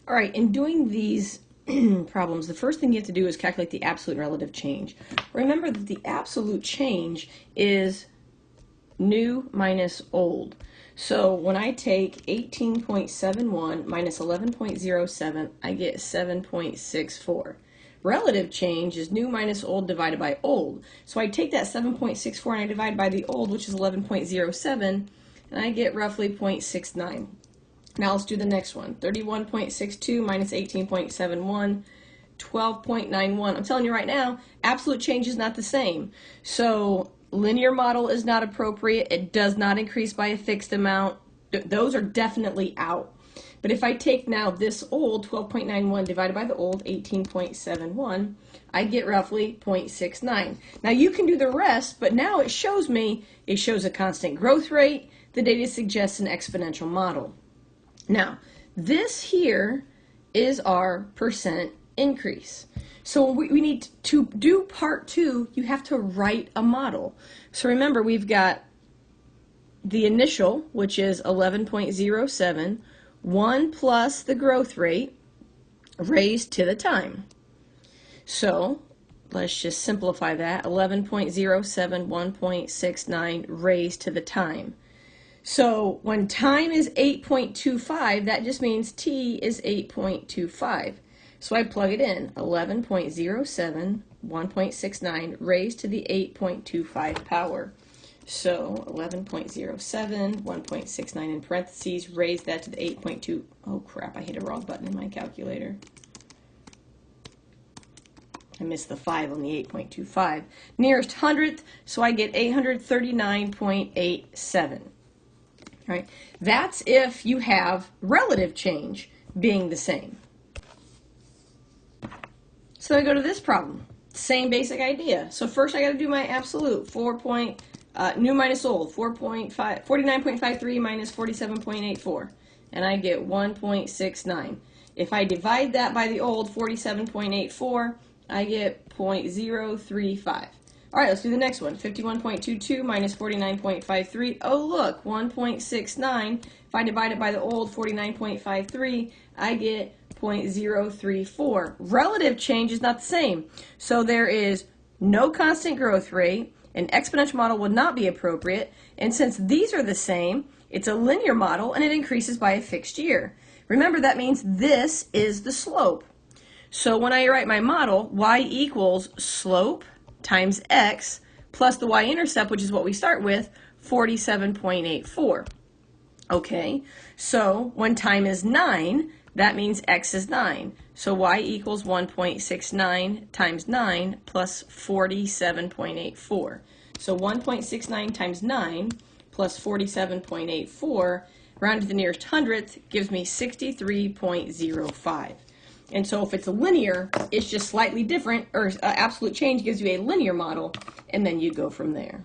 All right, in doing these problems, the first thing you have to do is calculate the absolute and relative change. Remember that the absolute change is new minus old. So when I take 18.71 minus 11.07, I get 7.64. Relative change is new minus old divided by old. So I take that 7.64 and I divide by the old, which is 11.07, and I get roughly 0.69. Now let's do the next one. 31.62 minus 18.71, 12.91. I'm telling you right now, absolute change is not the same. So linear model is not appropriate. It does not increase by a fixed amount. Those are definitely out. But if I take now this old 12.91 divided by the old 18.71, I get roughly 0.69. Now you can do the rest, but now it shows a constant growth rate. The data suggests an exponential model. Now, this here is our percent increase. So we need to do part 2, you have to write a model. So remember, we've got the initial, which is 11.07, 1 plus the growth rate raised to the time. So let's just simplify that. 11.07, 1.69 raised to the time. So when time is 8.25, that just means t is 8.25. So I plug it in, 11.07, 1.69 raised to the 8.25 power. So 11.07, 1.69 in parentheses, raise that to the 8.2. Oh crap, I hit a wrong button in my calculator. I missed the 5 on the 8.25. Nearest hundredth, so I get 839.87. All right, that's if you have relative change being the same. So I go to this problem. Same basic idea. So first I got to do my absolute. New minus old. 49.53 minus 47.84. And I get 1.69. If I divide that by the old 47.84, I get 0.035. All right, let's do the next one. 51.22 minus 49.53. Oh, look, 1.69. If I divide it by the old 49.53, I get 0.034. Relative change is not the same. So there is no constant growth rate. An exponential model would not be appropriate. And since these are the same, it's a linear model and it increases by a fixed year. Remember, that means this is the slope. So when I write my model, y equals slope times x plus the y-intercept, which is what we start with, 47.84. Okay, so when time is 9, that means x is 9. So y equals 1.69 times 9 plus 47.84. So 1.69 times 9 plus 47.84, rounded to the nearest hundredth, gives me 63.05. And so if it's a linear, it's just slightly different, or absolute change gives you a linear model, and then you go from there.